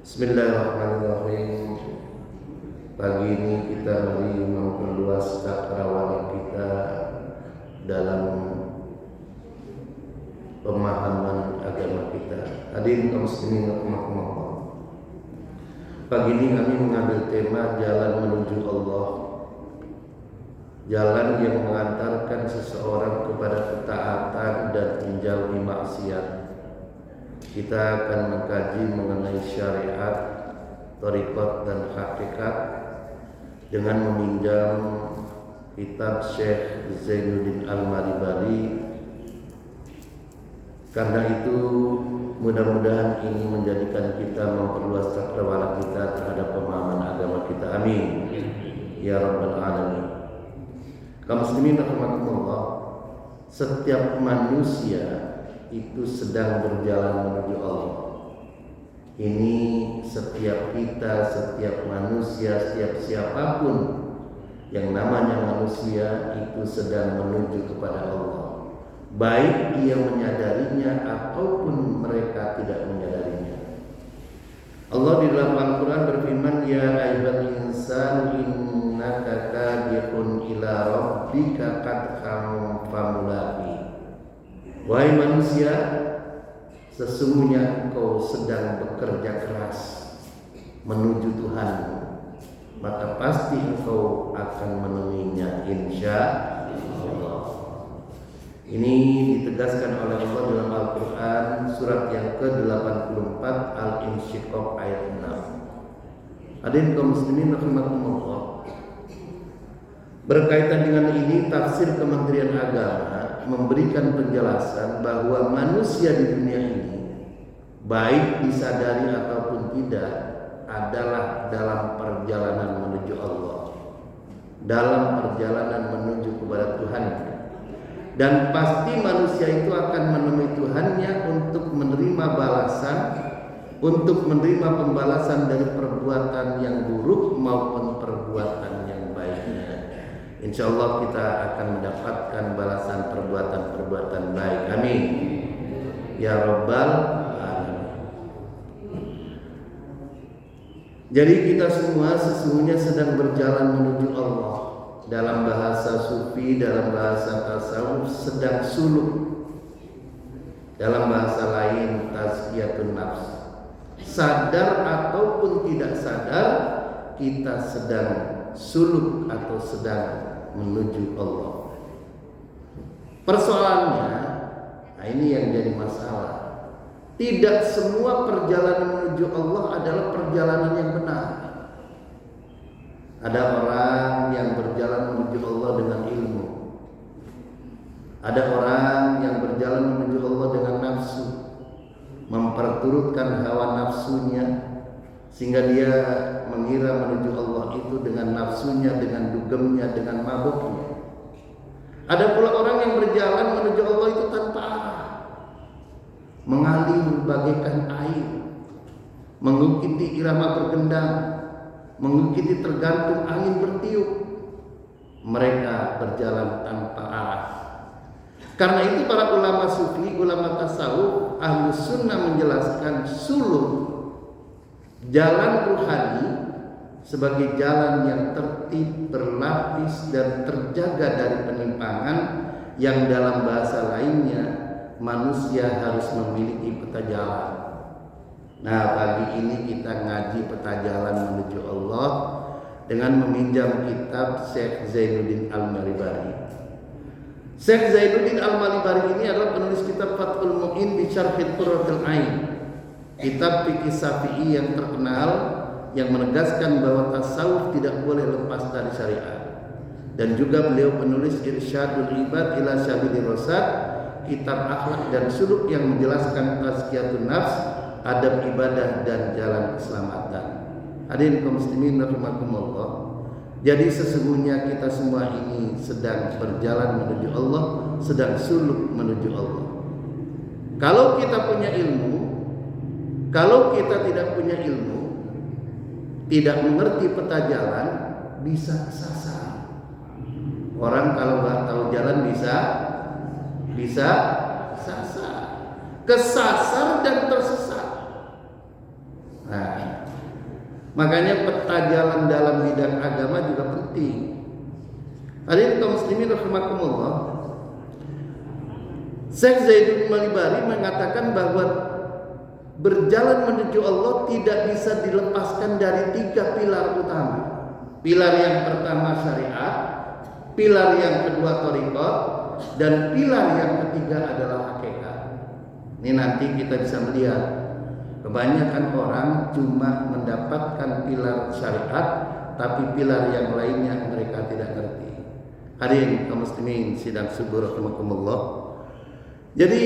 Bismillahirrahmanirrahim. Pagi ini kita mari memperluas cakrawala kita dalam pemahaman agama kita. Hadirin kaum muslimin rahimakumullah. Pagi ini kami mengambil tema jalan menuju Allah. Jalan yang mengantarkan seseorang kepada ketaatan dan menjauhi maksiat. Kita akan mengkaji mengenai syariat, thariqat dan hakikat dengan meminjam kitab Syekh Zainuddin Al-Maribari. Karena itu mudah-mudahan ini menjadikan kita memperluas cakrawala kita terhadap pemahaman agama kita. Amin ya rabbal alamin. Kaum muslimin rahimakumullah, setiap manusia itu sedang berjalan menuju Allah. Ini setiap kita, setiap manusia, setiap siapapun yang namanya manusia itu sedang menuju kepada Allah, baik ia menyadarinya ataupun mereka tidak menyadarinya. Allah di dalam Al-Quran berfirman, ya ayyuhal insanu innaka kadihun ila rabbika qadhan famulaqi. Wahai manusia, sesungguhnya engkau sedang bekerja keras menuju Tuhan, maka pasti engkau akan menemuinya insya Allah. Ini ditegaskan oleh Allah dalam Al-Quran surat yang ke-84 Al-Insyiqaq ayat 6. Hadirin kaum muslimin rahimakumullah. Berkaitan dengan ini, tafsir Kementerian Agama memberikan penjelasan bahwa manusia di dunia ini, baik disadari ataupun tidak, adalah dalam perjalanan menuju Allah, dalam perjalanan menuju kepada Tuhan. Dan pasti manusia itu akan menemui Tuhannya untuk menerima balasan, untuk menerima pembalasan dari perbuatan yang buruk maupun perbuatan yang baiknya. Insya Allah kita akan mendapatkan balasan perbuatan-perbuatan baik. Amin ya rabbal alamin. Jadi kita semua sesungguhnya sedang berjalan menuju Allah. Dalam bahasa sufi, dalam bahasa tasawuf sedang suluk. Dalam bahasa lain tazkiyatun nafs. Sadar ataupun tidak sadar, kita sedang suluk atau sedang menuju Allah. Persoalannya, nah ini yang jadi masalah. Tidak semua perjalanan menuju Allah adalah perjalanan yang benar. Ada orang yang berjalan menuju Allah dengan ilmu. Ada orang yang berjalan menuju Allah dengan nafsu, memperturutkan hawa nafsunya, sehingga dia mengira menuju Allah itu dengan nafsunya, dengan dugemnya, dengan mabuknya. Ada pula orang yang berjalan menuju Allah itu tanpa arah, mengalir bagaikan air, mengikuti irama bergendang, mengikuti tergantung angin bertiup. Mereka berjalan tanpa arah. Karena itu para ulama sufi, ulama tasawuf, ahlu sunnah menjelaskan suluk, jalan ruhani, sebagai jalan yang tertib, berlapis dan terjaga dari penyimpangan, yang dalam bahasa lainnya manusia harus memiliki peta jalan. Nah, pagi ini kita ngaji peta jalan menuju Allah dengan meminjam kitab Syekh Zainuddin Al-Maribari. Syekh Zainuddin Al-Maribari ini adalah penulis kitab Fathul Mu'in bi Syarhil Qurratul Ain, kitab fikih Syafi'i yang terkenal, yang menegaskan bahwa tasawuf tidak boleh lepas dari syariat. Dan juga beliau penulis Irsyadul Ibad ila Sabilir Rasyad, kitab akhlak dan suluk yang menjelaskan tazkiyatun nafs, adab ibadah dan jalan keselamatan. Hadirin kaum muslimin rahimakumullah. Jadi sesungguhnya kita semua ini sedang berjalan menuju Allah, sedang suluk menuju Allah. Kalau kita punya ilmu, kalau kita tidak punya ilmu, tidak mengerti peta jalan, bisa kesasar. Orang kalau nggak tahu jalan bisa kesasar dan tersesat. Nah, Makanya peta jalan dalam bidang agama juga penting. Hadirin kaum muslimin rahimakumullah. Syekh Zaidun Malibari mengatakan bahwa berjalan menuju Allah tidak bisa dilepaskan dari 3 pilar utama. Pilar yang pertama syariat, pilar yang kedua thariqah, dan pilar yang ketiga adalah hakikat. Ini nanti kita bisa melihat kebanyakan orang cuma mendapatkan pilar syariat, tapi pilar yang lainnya mereka tidak ngerti. Hadirin kaum muslimin sidang subuh rahimakumullah. Jadi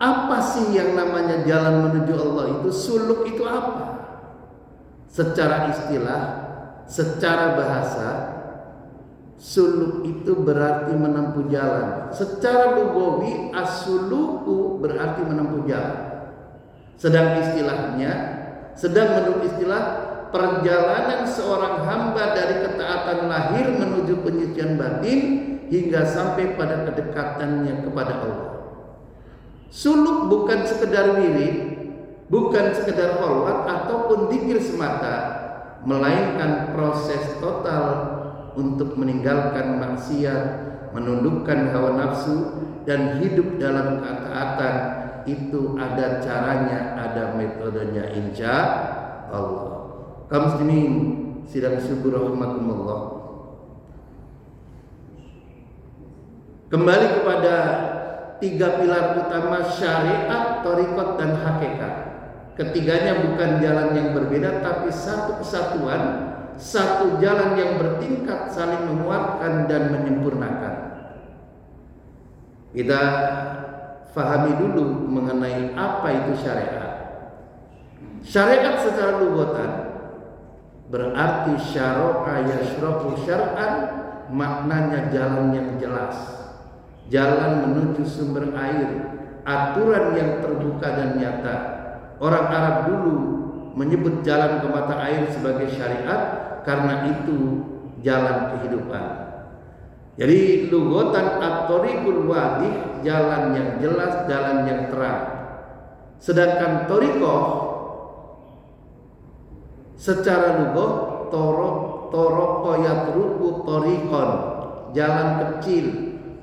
apa sih yang namanya jalan menuju Allah itu? Suluk itu apa? Secara istilah, secara bahasa, suluk itu berarti menempuh jalan. Secara lugawi, as-suluku berarti menempuh jalan. Sedang menurut istilah, perjalanan seorang hamba dari ketaatan lahir menuju penyucian batin hingga sampai pada kedekatannya kepada Allah. Suluk bukan sekedar wirid, bukan sekedar kholwat ataupun dzikir semata, melainkan proses total untuk meninggalkan maksiat, menundukkan hawa nafsu, dan hidup dalam ketaatan. Itu ada caranya, ada metodenya, insya Allah. Kaum muslimin sidang syukur rahimakumullah. Kembali kepada 3 pilar utama syariat, thariqat, dan hakikat. Ketiganya bukan jalan yang berbeda, tapi satu kesatuan, satu jalan yang bertingkat, saling menguatkan dan menyempurnakan. Kita fahami dulu mengenai apa itu syariat. Syariat secara lugatan berarti syara'a yashra'u syar'an, maknanya jalan yang jelas, jalan menuju sumber air, aturan yang terbuka dan nyata. Orang Arab dulu menyebut jalan ke mata air sebagai syariat karena itu jalan kehidupan. Jadi lugatan at-thariqul wadih, jalan yang jelas, jalan yang terang. Sedangkan thariqah secara lugah toroqa yatruku thariqan, jalan kecil,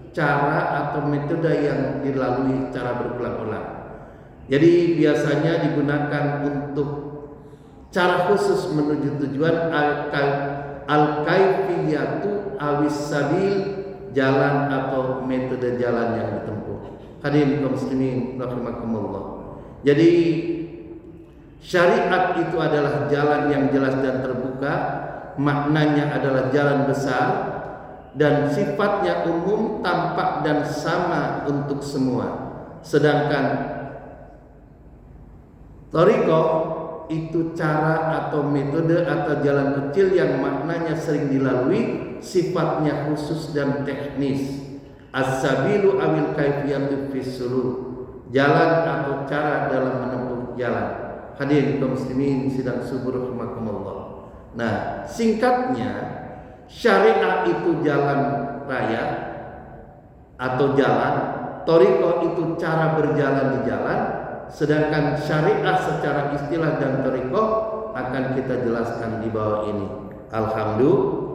cara atau metode yang dilalui cara berulang-ulang. Jadi biasanya digunakan untuk cara khusus menuju tujuan, al-kaifiyatu awis sabil, jalan atau metode jalan yang ditempuh. Hadirin kaum muslimin rahimakumullah. Jadi syariat itu adalah jalan yang jelas dan terbuka, maknanya adalah jalan besar dan sifatnya umum, tampak dan sama untuk semua. Sedangkan thariqah itu cara atau metode atau jalan kecil yang maknanya sering dilalui, sifatnya khusus dan teknis. As-sabilu awil kaifiyatu fis suluk, jalan atau cara dalam menempuh jalan. Hadirin kaum muslimin sidang subuh rahimakumullah. Nah, singkatnya syariat itu jalan raya atau jalan, thariqah itu cara berjalan di jalan. Sedangkan syariah secara istilah dan thariqah akan kita jelaskan di bawah ini. Alhamdulillah.